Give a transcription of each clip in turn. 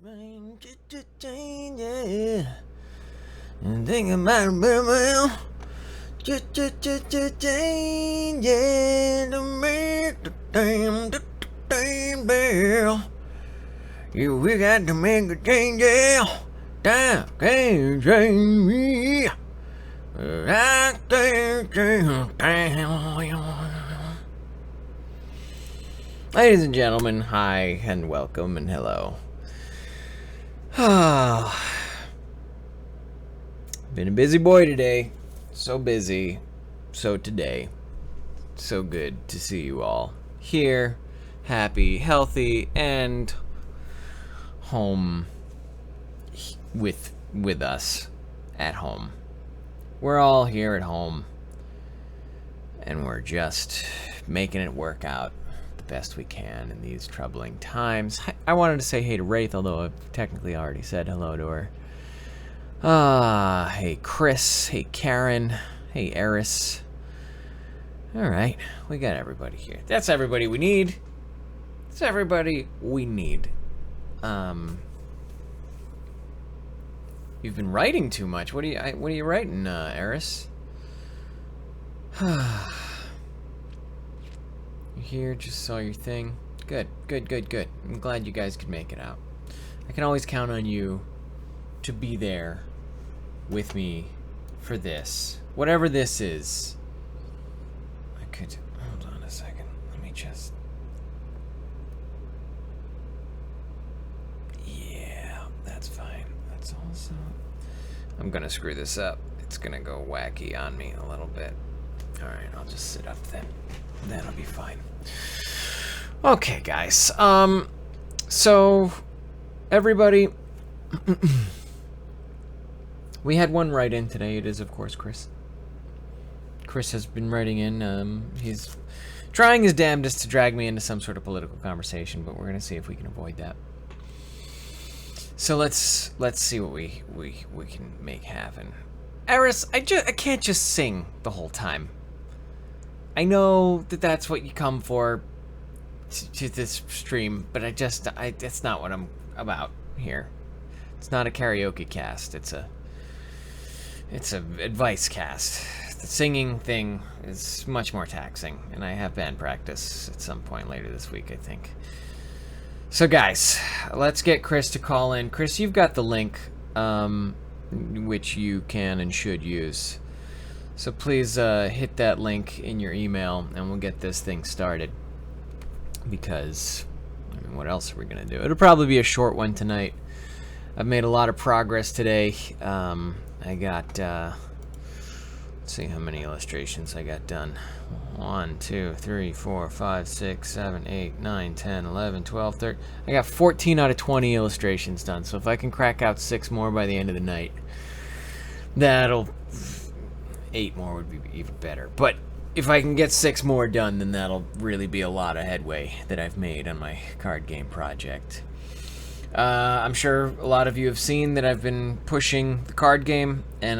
Yeah. And think about it, yeah, to make the damn bell. We got to make a change, yeah. Time can't change me. I can't change. Ladies and gentlemen, hi and welcome and hello. Been a busy boy today. So busy. So today. So good to see you all here, happy, healthy, and home with us at home. We're all here at home, and we're just making it work out the best we can in these troubling times. I wanted to say hey to Wraith, although I've technically already said hello to her. Hey Chris, hey Karen, hey Eris. Alright, we got everybody here. That's everybody we need. That's everybody we need. You've been writing too much. What are you writing, Eris? You here? Just saw your thing. Good. I'm glad you guys could make it out. I can always count on you to be there with me for this. Whatever this is. Hold on a second. Let me just... Yeah, that's fine. That's also... I'm gonna screw this up. It's gonna go wacky on me a little bit. Alright, I'll just sit up then. That'll be fine. Okay, guys. So... Everybody... We had one write-in today. It is, of course, Chris. Chris has been writing in. He's trying his damnedest to drag me into some sort of political conversation, but we're gonna see if we can avoid that. So let's see what we can make happen. Eris, I can't just sing the whole time. I know that that's what you come for to this stream, but that's not what I'm about here. It's not a karaoke cast. It's a advice cast. The singing thing is much more taxing, and I have band practice at some point later this week, I think. So guys, let's get Chris to call in. Chris, you've got the link, which you can and should use. So please hit that link in your email, and we'll get this thing started. Because, I mean, what else are we going to do? It'll probably be a short one tonight. I've made a lot of progress today. I got, let's see how many illustrations I got done. 1, 2, 3, 4, 5, 6, 7, 8, 9, 10, 11, 12, 13. I got 14 out of 20 illustrations done. So if I can crack out 6 more by the end of the night, 8 more would be even better. But if I can get 6 more done, then that'll really be a lot of headway that I've made on my card game project. I'm sure a lot of you have seen that I've been pushing the card game and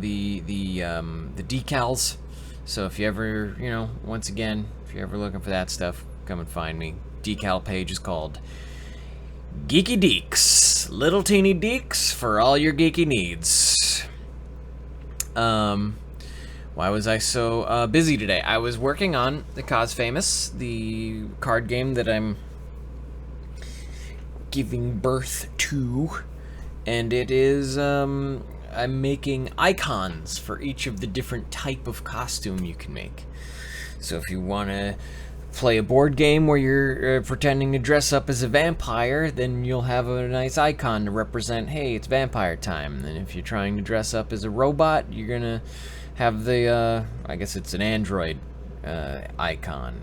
the decals. So if you ever, once again, if you're ever looking for that stuff, come and find me. Decal page is called Geeky Deeks. Little teeny deeks for all your geeky needs. Why was I so busy today? I was working on the Cause Famous, the card game that I'm giving birth to, and it is I'm making icons for each of the different type of costume you can make. So if you want to play a board game where you're pretending to dress up as a vampire, then you'll have a nice icon to represent, hey, it's vampire time. And if you're trying to dress up as a robot, you're gonna have the I guess it's an android icon.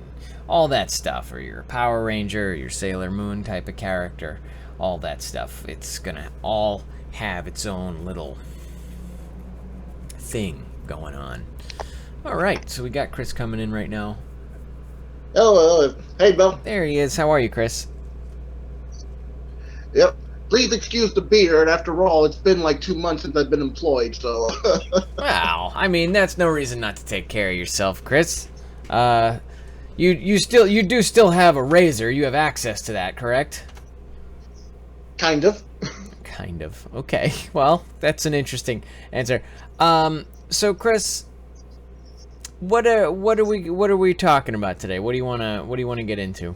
All that stuff, or you're a Power Ranger, or your Sailor Moon type of character, all that stuff. It's gonna all have its own little thing going on. Alright, so we got Chris coming in right now. Hello. Hey, Bill. There he is. How are you, Chris? Yep. Please excuse the beard. After all, it's been like 2 months since I've been employed, so... Well, I mean, that's no reason not to take care of yourself, Chris. You do still have a razor. You have access to that, correct? Kind of. Kind of. Okay. Well, that's an interesting answer. So Chris, what are we talking about today? What do you wanna get into?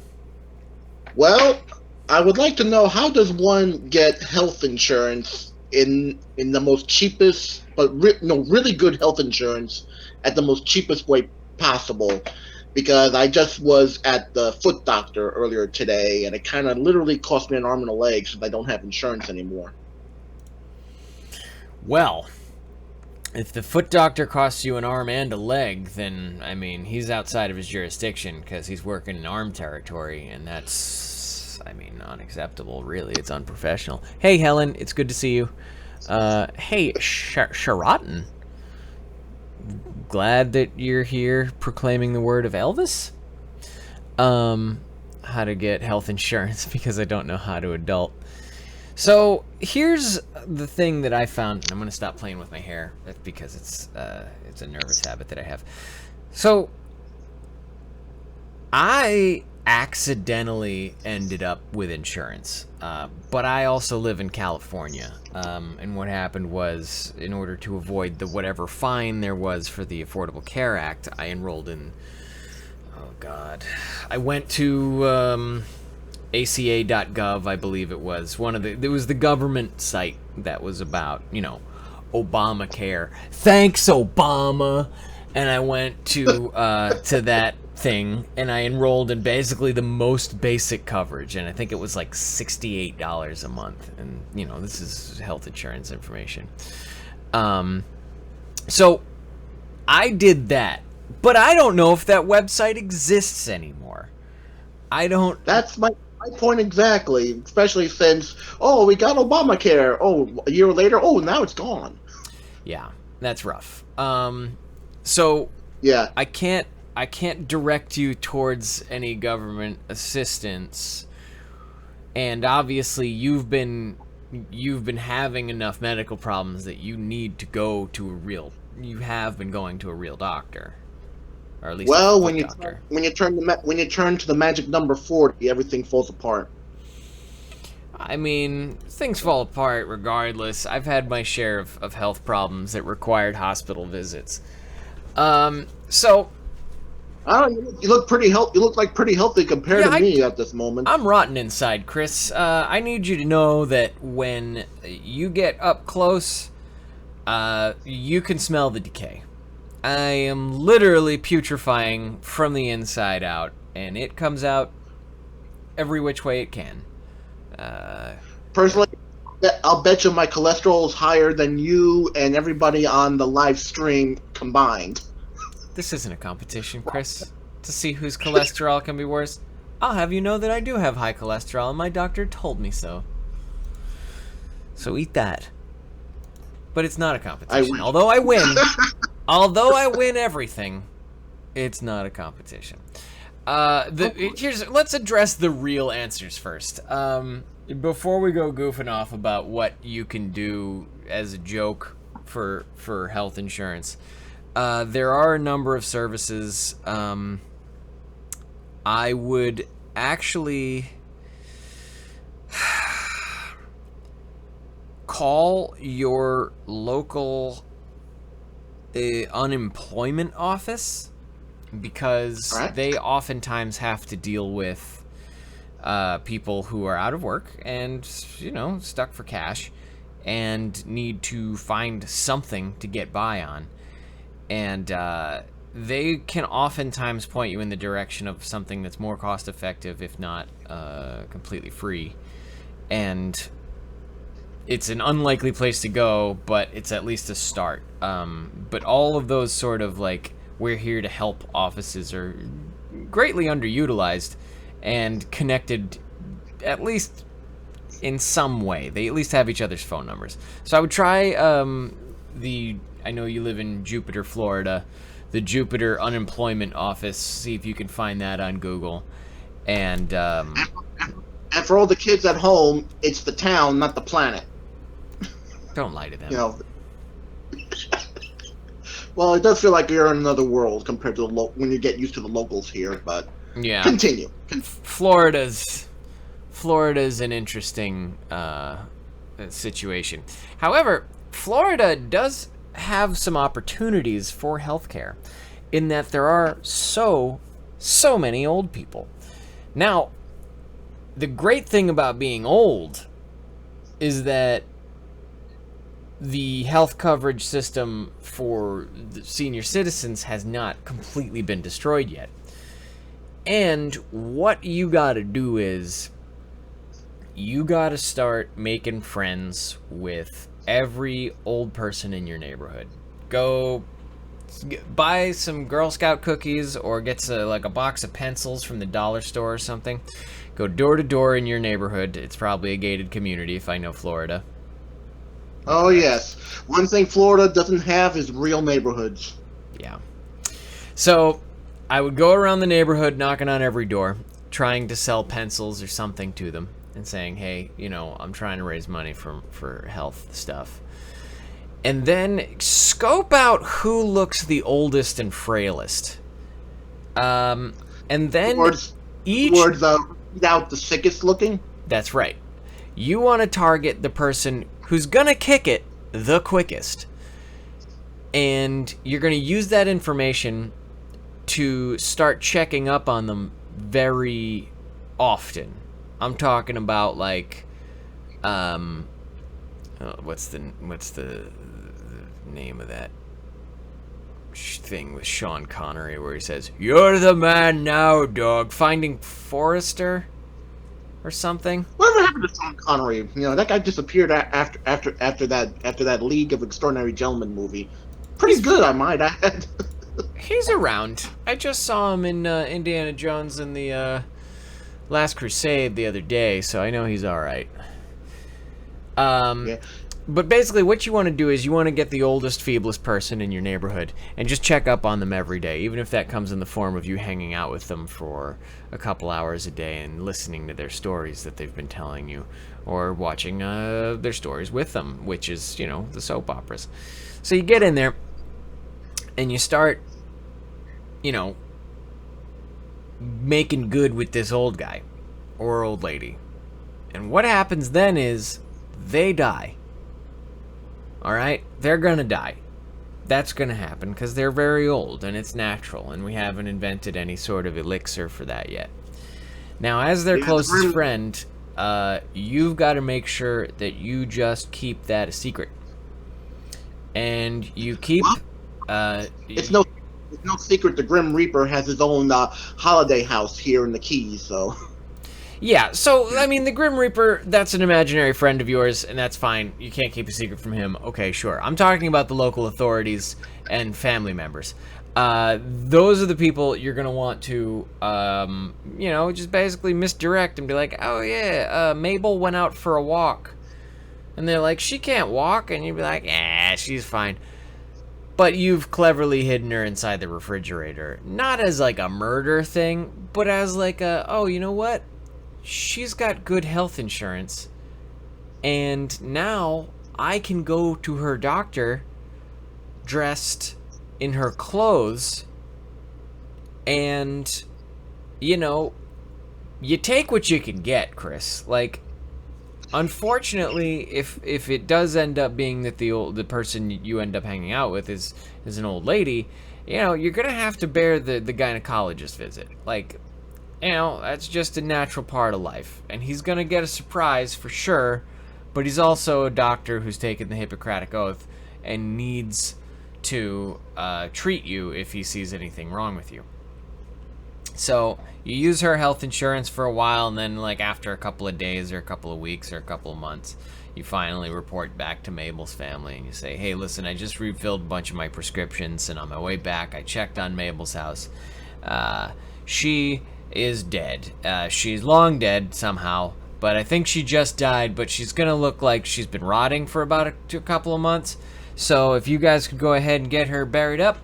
Well, I would like to know, how does one get health insurance in the most cheapest, but really good health insurance at the most cheapest way possible? Because I just was at the foot doctor earlier today, and it kind of literally cost me an arm and a leg since I don't have insurance anymore. Well, if the foot doctor costs you an arm and a leg, then, I mean, he's outside of his jurisdiction because he's working in arm territory, and that's, I mean, unacceptable, really. It's unprofessional. Hey, Helen, it's good to see you. Hey, Sharaton. Glad that you're here proclaiming the word of Elvis. How to get health insurance because I don't know how to adult. So here's the thing that I found, and I'm gonna stop playing with my hair. That's because it's a nervous habit that I have. So I accidentally ended up with insurance, but I also live in California. And what happened was, in order to avoid the whatever fine there was for the Affordable Care Act, I enrolled in. Oh God, I went to ACA.gov, I believe it was. There was the government site that was about, Obamacare. Thanks, Obama. And I went to that thing, and I enrolled in basically the most basic coverage, and I think it was like $68 a month. And this is health insurance information. So I did that, but I don't know if that website exists anymore. I don't. That's my point exactly, especially since, we got Obamacare. Oh, a year later, now it's gone. Yeah, that's rough. So yeah, I can't direct you towards any government assistance, and obviously you've been having enough medical problems that you need to go to you have been going to a real doctor. Or at least when you turn to the magic number 40, everything falls apart. I mean, things fall apart regardless. I've had my share of health problems that required hospital visits. So you look pretty healthy. You look like pretty healthy compared to me at this moment. I'm rotten inside, Chris. I need you to know that when you get up close, you can smell the decay. I am literally putrefying from the inside out, and it comes out every which way it can. Personally, I'll bet you my cholesterol is higher than you and everybody on the live stream combined. This isn't a competition, Chris, to see whose cholesterol can be worse. I'll have you know that I do have high cholesterol, and my doctor told me so. So eat that. But it's not a competition. Although I win everything, it's not a competition. Let's address the real answers first. Before we go goofing off about what you can do as a joke for health insurance, there are a number of services. I would actually call your local unemployment office, because they oftentimes have to deal with people who are out of work and stuck for cash and need to find something to get by on, and they can oftentimes point you in the direction of something that's more cost effective, if not completely free. And it's an unlikely place to go, but it's at least a start. But all of those sort of we're here to help offices are greatly underutilized and connected, at least in some way. They at least have each other's phone numbers. So I would try I know you live in Jupiter, Florida, the Jupiter Unemployment Office. See if you can find that on Google. And for all the kids at home, it's the town, not the planet. Don't lie to them. Well, it does feel like you're in another world compared to when you get used to the locals here, but yeah. Continue. Florida is an interesting situation. However, Florida does have some opportunities for healthcare in that there are so many old people. Now, the great thing about being old is that the health coverage system for the senior citizens has not completely been destroyed yet. And what you gotta do is you gotta start making friends with every old person in your neighborhood. Go buy some Girl Scout cookies or get like a box of pencils from the dollar store or something. Go door to door in your neighborhood. It's probably a gated community if I know Florida. Oh, yes. One thing Florida doesn't have is real neighborhoods. Yeah. So I would go around the neighborhood knocking on every door, trying to sell pencils or something to them and saying, hey, I'm trying to raise money for health stuff. And then scope out who looks the oldest and frailest. And then Towards out the sickest looking? That's right. You want to target the person who's going to kick it the quickest. And you're going to use that information to start checking up on them very often. I'm talking about like what's the name of that thing with Sean Connery where he says, "You're the man now, dog." Finding Forrester or something. Whatever happened to Sean Connery? That guy disappeared after that League of Extraordinary Gentlemen movie. Pretty good, I might add. He's around. I just saw him in Indiana Jones and the Last Crusade the other day, so I know he's all right. Yeah. But basically what you want to do is you want to get the oldest, feeblest person in your neighborhood and just check up on them every day, even if that comes in the form of you hanging out with them for a couple hours a day and listening to their stories that they've been telling you, or watching their stories with them, which is, the soap operas. So you get in there and you start, making good with this old guy or old lady. And what happens then is they die. All right? They're going to die. That's going to happen because they're very old and it's natural, and we haven't invented any sort of elixir for that yet. Now, as their closest friend, you've got to make sure that you just keep that a secret. And you keep... It's no secret the Grim Reaper has his own holiday house here in the Keys, so... Yeah, so, I mean, the Grim Reaper, that's an imaginary friend of yours, and that's fine. You can't keep a secret from him. Okay, sure. I'm talking about the local authorities and family members. Those are the people you're going to want to, just basically misdirect and be like, oh, yeah, Mabel went out for a walk. And they're like, she can't walk. And you'd be like, she's fine. But you've cleverly hidden her inside the refrigerator. Not as, like, a murder thing, but as, like, you know what? She's got good health insurance, and now I can go to her doctor dressed in her clothes, and, you take what you can get, Chris. Like, unfortunately, if it does end up being that the person you end up hanging out with is an old lady, you're gonna have to bear the gynecologist visit. Like, that's just a natural part of life. And he's going to get a surprise for sure, but he's also a doctor who's taken the Hippocratic Oath and needs to treat you if he sees anything wrong with you. So you use her health insurance for a while, and then like after a couple of days or a couple of weeks or a couple of months, you finally report back to Mabel's family and you say, hey, listen, I just refilled a bunch of my prescriptions, and on my way back I checked on Mabel's house. She is dead. She's long dead somehow, but I think she just died, but she's gonna look like she's been rotting for about a couple of months. So if you guys could go ahead and get her buried up,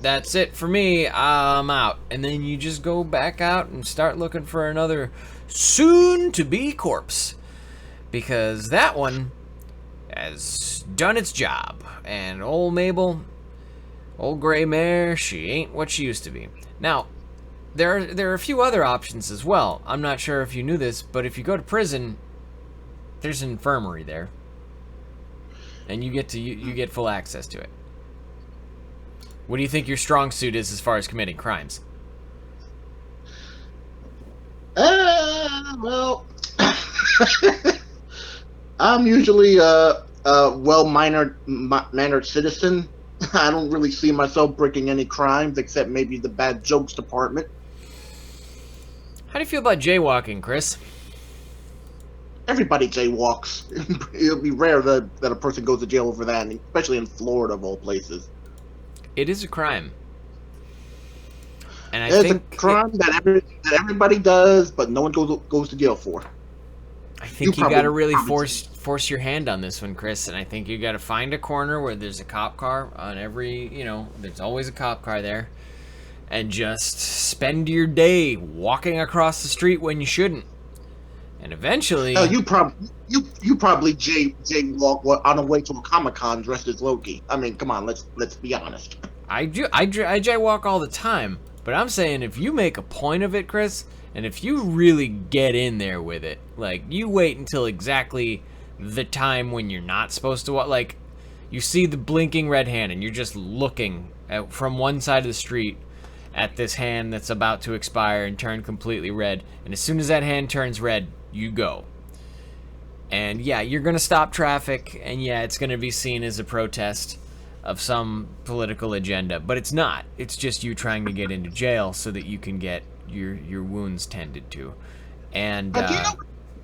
that's it for me. I'm out. And then you just go back out and start looking for another soon-to-be corpse, because that one has done its job. And old Mabel, old gray mare, she ain't what she used to be. Now, there are a few other options as well. I'm not sure if you knew this, but if you go to prison, there's an infirmary there, and you get full access to it. What do you think your strong suit is as far as committing crimes? Well, I'm usually a mannered citizen. I don't really see myself breaking any crimes except maybe the bad jokes department. How do you feel about jaywalking, Chris? Everybody jaywalks. It'll be rare that a person goes to jail over that, especially in Florida of all places. It is a crime. And it's a crime that everybody does, but no one goes to jail for. I think you got to really force your hand on this one, Chris. And I think you got to find a corner where there's a cop car on every, there's always a cop car there, and just spend your day walking across the street when you shouldn't. And eventually, you probably jaywalk on the way to a Comic-Con dressed as Loki. I mean, come on, let's be honest. I jaywalk all the time, but I'm saying if you make a point of it, Chris, and if you really get in there with it, like you wait until exactly the time when you're not supposed to walk, like you see the blinking red hand and you're just looking from one side of the street at this hand that's about to expire and turn completely red, and as soon as that hand turns red, you go. And yeah, you're gonna stop traffic, and yeah, it's gonna be seen as a protest of some political agenda, but it's not. It's just you trying to get into jail so that you can get your wounds tended to. And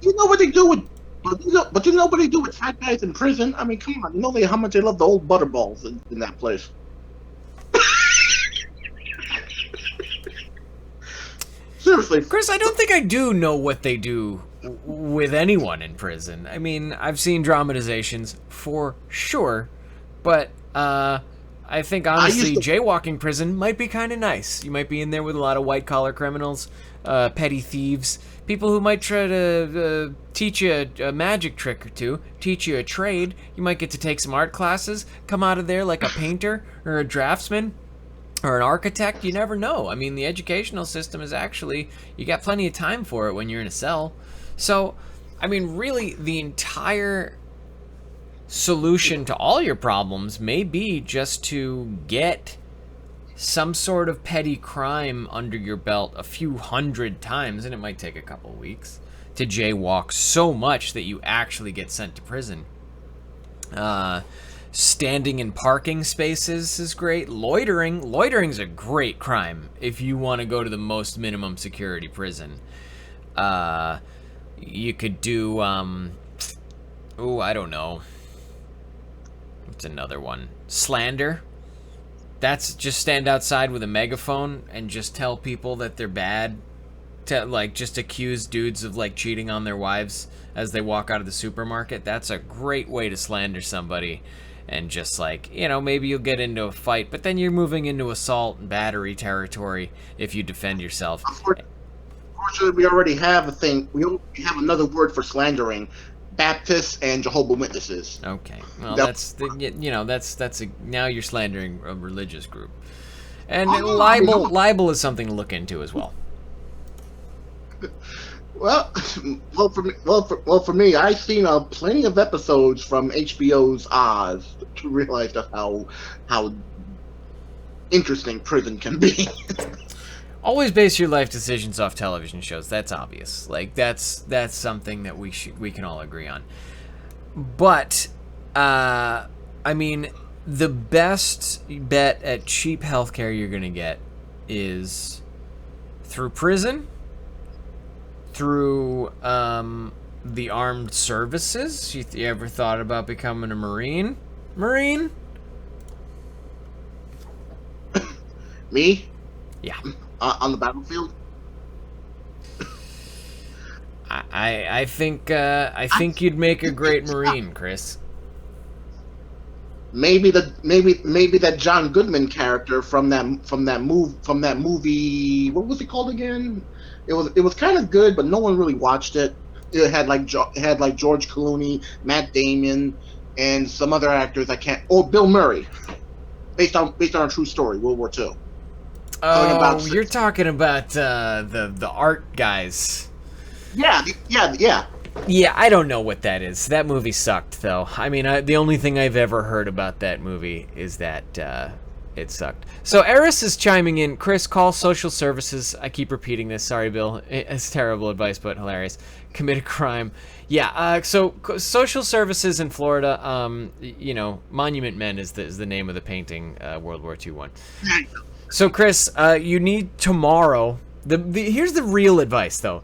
you know what they do with, but you know what they do with fat guys in prison? I mean, come on, you know how much they love the old butterballs in that place. Seriously, Chris, I don't think I do know what they do with anyone in prison. I mean, I've seen dramatizations for sure, but I think honestly, jaywalking prison might be kind of nice. You might be in there with a lot of white-collar criminals, petty thieves, people who might try to teach you a magic trick or two, teach you a trade. You might get to take some art classes, come out of there like a painter or a draftsman or an architect. You never know. I mean, the educational system is actually, you got plenty of time for it when you're in a cell. So, I mean, really, the entire solution to all your problems may be just to get some sort of petty crime under your belt a few hundred times, and it might take a couple weeks to jaywalk so much that you actually get sent to prison. Standing in parking spaces is great. Loitering's a great crime if you want to go to the most minimum security prison. You could do I don't know. What's another one? Slander. That's just stand outside with a megaphone and just tell people that they're bad. Just accuse dudes of cheating on their wives as they walk out of the supermarket. That's a great way to slander somebody. And just maybe you'll get into a fight, but then you're moving into assault and battery territory if you defend yourself. Unfortunately, we already have a thing. We have another word for slandering: Baptists and Jehovah's Witnesses. Okay, well now you're slandering a religious group, and libel is something to look into as well. Well, for me, I've seen plenty of episodes from HBO's Oz to realize just how interesting prison can be. Always base your life decisions off television shows. That's obvious. That's something that we can all agree on. But I mean, the best bet at cheap healthcare you're gonna get is through prison. Through the armed services. You ever thought about becoming a Marine? Me? Yeah. On the battlefield? I think you'd make a great Marine, Chris. Maybe that John Goodman character from that movie. What was it called again? It was kind of good, but no one really watched it. It had George Clooney, Matt Damon, and some other actors. Bill Murray, based on a true story, World War II. Talking about Oh, you're talking about the art guys. yeah, yeah. Yeah, I don't know what that is. That movie sucked, though. I mean, the only thing I've ever heard about that movie is that it sucked. So Eris is chiming in. Chris, call social services. I keep repeating this. Sorry, Bill. It's terrible advice, but hilarious. Commit a crime. Yeah. So social services in Florida. Monument Men is the name of the painting. World War II one. So Chris, you need tomorrow. Here's the real advice, though.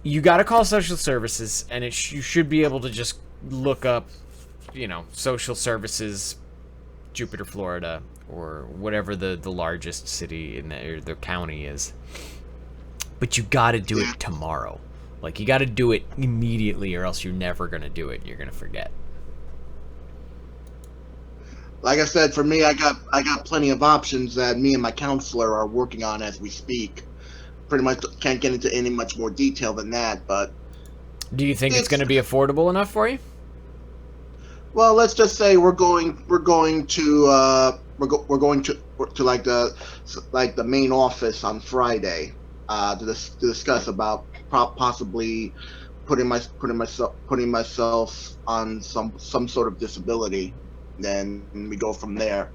You got to call social services, and you should be able to just look up, social services, Jupiter, Florida, or whatever the largest city in the county is. But you got to do it tomorrow. Like, you got to do it immediately, or else you're never going to do it. You're going to forget. Like I said, for me, I got plenty of options that me and my counselor are working on as we speak. Pretty much can't get into any much more detail than that, but do you think it's going to be affordable enough for you? Well, let's just say we're going to like the main office on Friday to discuss about possibly putting myself on some sort of disability. Then we go from there.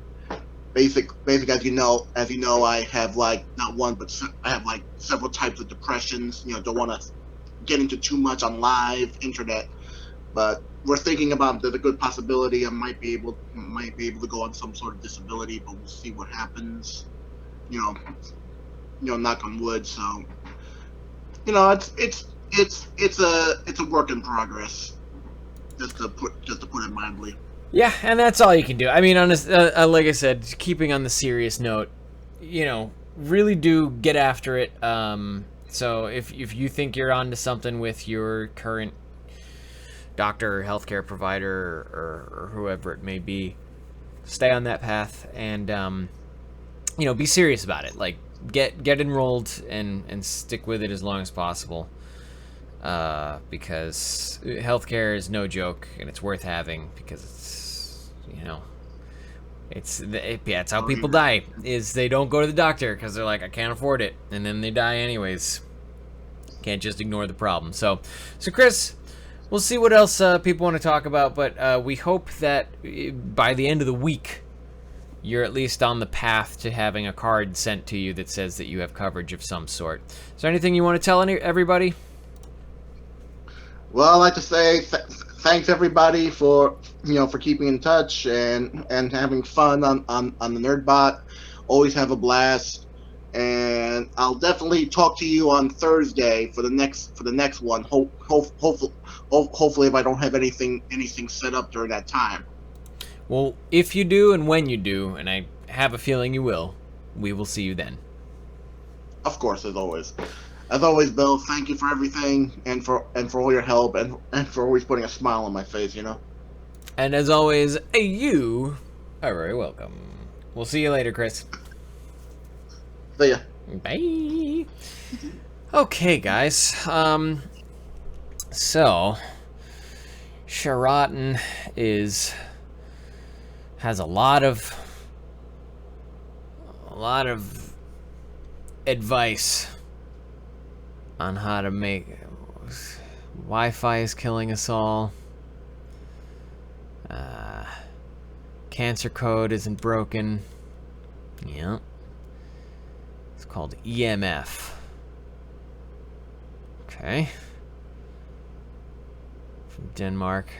Basic, as you know, I have like not one, but I have like several types of depressions. Don't want to get into too much on live internet, but we're thinking about there's a good possibility I might be able to go on some sort of disability, but we'll see what happens. Knock on wood. So, it's a work in progress. Just to put it mildly. Yeah, and that's all you can do. I mean, like I said, keeping on the serious note, really do get after it. So if you think you're onto something with your current doctor or healthcare provider or whoever it may be, stay on that path and be serious about it. Like get enrolled and stick with it as long as possible. Because healthcare is no joke and it's worth having because it's how people die is they don't go to the doctor because they're like, I can't afford it, and then they die anyways. Can't just ignore the problem. So Chris, we'll see what else people want to talk about, but we hope that by the end of the week you're at least on the path to having a card sent to you that says that you have coverage of some sort. Is there anything you want to tell everybody? Well, I'd like to say thanks everybody for keeping in touch and having fun on the NerdBot. Always have a blast, and I'll definitely talk to you on Thursday for the next one. Hopefully, if I don't have anything set up during that time. Well, if you do and when you do, and I have a feeling you will, we will see you then. Of course, as always. As always, Bill, thank you for everything and for all your help and for always putting a smile on my face, And as always, you are very welcome. We'll see you later, Chris. See ya. Bye. Okay, guys. So Sheraton has a lot of advice on how to make Wi-Fi is killing us all. Cancer code isn't broken. Yeah. It's called EMF. Okay. From Denmark.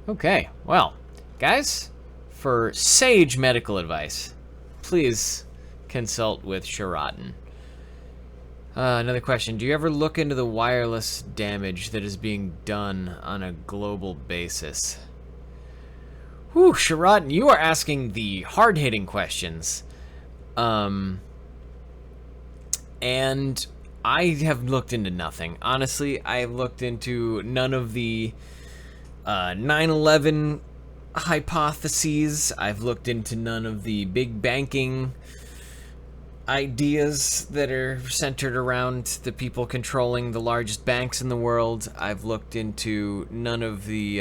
Okay, well, guys, for sage medical advice, please consult with Sheraton. Another question. Do you ever look into the wireless damage that is being done on a global basis? Whew, Sheraton, you are asking the hard-hitting questions. And I have looked into nothing. Honestly, I have looked into none of the 9/11 hypotheses. I've looked into none of the big banking ideas that are centered around the people controlling the largest banks in the world. I've looked into none of the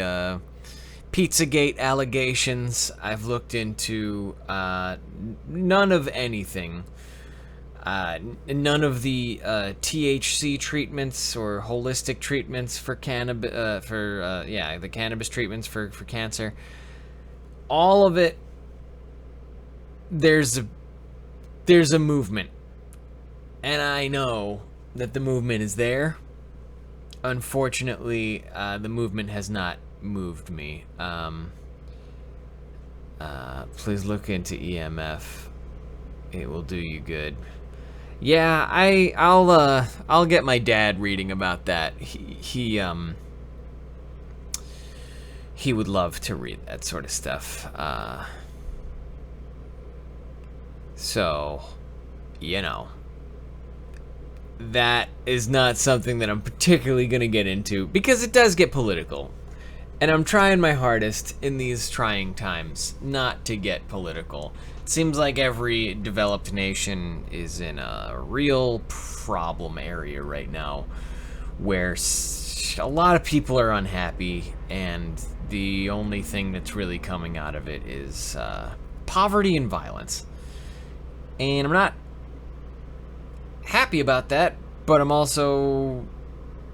Pizzagate allegations. I've looked into none of anything. None of the THC treatments or holistic treatments for cannabis, the cannabis treatments for cancer. All of it, there's a movement, and I know that the movement is there. Unfortunately, the movement has not moved me. Please look into EMF. It will do you good. Yeah, I'll get my dad reading about that. He would love to read that sort of stuff. So, that is not something that I'm particularly going to get into because it does get political. And I'm trying my hardest in these trying times not to get political. It seems like every developed nation is in a real problem area right now where a lot of people are unhappy, and the only thing that's really coming out of it is poverty and violence. And I'm not happy about that, but I'm also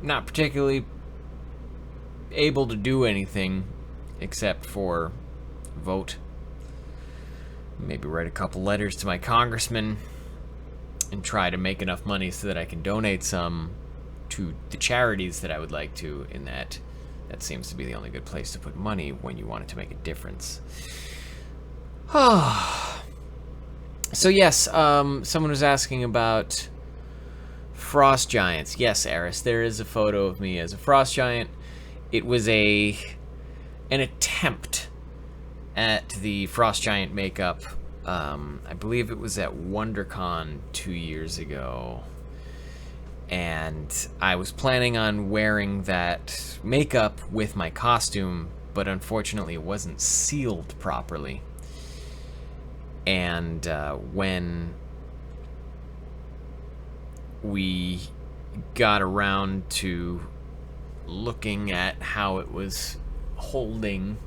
not particularly able to do anything except for vote. Maybe write a couple letters to my congressman and try to make enough money so that I can donate some to the charities that I would like to, in that seems to be the only good place to put money when you want it to make a difference. So yes, someone was asking about frost giants. Yes, Eris, there is a photo of me as a frost giant. It was an attempt at the frost giant makeup. I believe it was at WonderCon 2 years ago. And I was planning on wearing that makeup with my costume, but unfortunately it wasn't sealed properly. And when we got around to looking at how it was holding,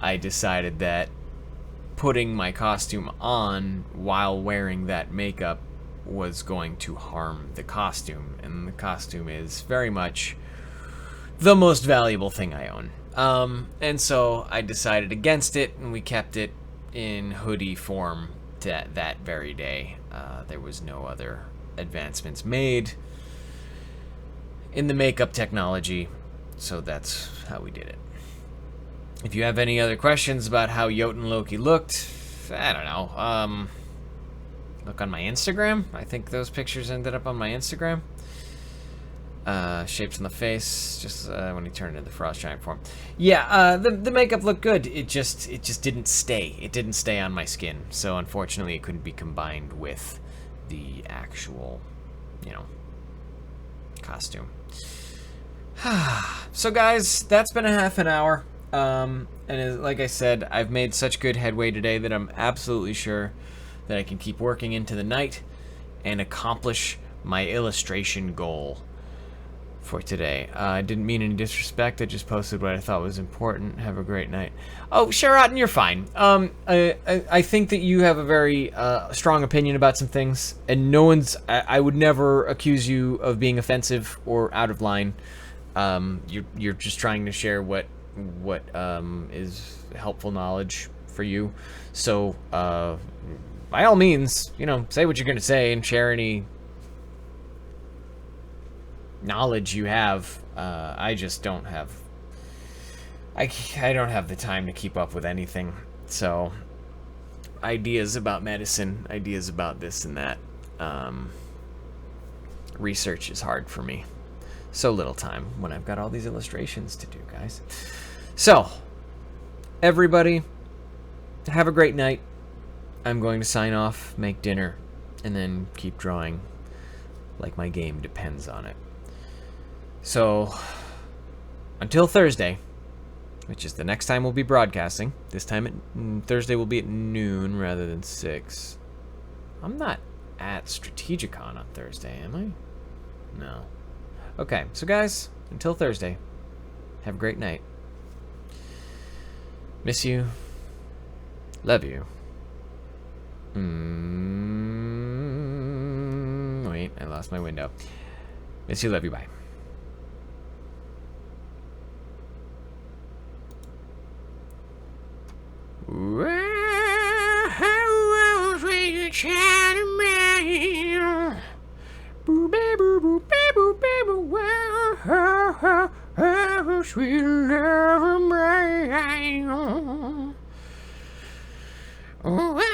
I decided that putting my costume on while wearing that makeup was going to harm the costume, and the costume is very much the most valuable thing I own. And so I decided against it, and we kept it in hoodie form that very day. There was no other advancements made in the makeup technology, so that's how we did it. If you have any other questions about how Jotun Loki looked, I don't know, look on my Instagram. I think those pictures ended up on my Instagram. Shapes on the face, just when he turned into the frost giant form. Yeah, the makeup looked good. It just didn't stay. It didn't stay on my skin, so unfortunately it couldn't be combined with the actual, costume. So guys, that's been a half an hour. And like I said, I've made such good headway today that I'm absolutely sure that I can keep working into the night and accomplish my illustration goal for today. I didn't mean any disrespect. I just posted what I thought was important. Have a great night. Oh, Sheraton, you're fine. I think that you have a very strong opinion about some things, and no one's. I would never accuse you of being offensive or out of line. You're just trying to share what is helpful knowledge for you. So by all means, say what you're gonna say and share any knowledge you have. I just don't have. I don't have the time to keep up with anything. So ideas about medicine, ideas about this and that. Research is hard for me. So little time when I've got all these illustrations to do, guys. So, everybody, have a great night. I'm going to sign off, make dinner, and then keep drawing like my game depends on it. So, until Thursday, which is the next time we'll be broadcasting. This time Thursday will be at noon rather than 6. I'm not at Strategicon on Thursday, am I? No. Okay, so guys, until Thursday, have a great night. Miss you. Love you. lost my window. Miss you, love you, bye. Well, how else will you try to man? Boo, baby, boo, baby, baby, well, how sweet love of mine. Oh,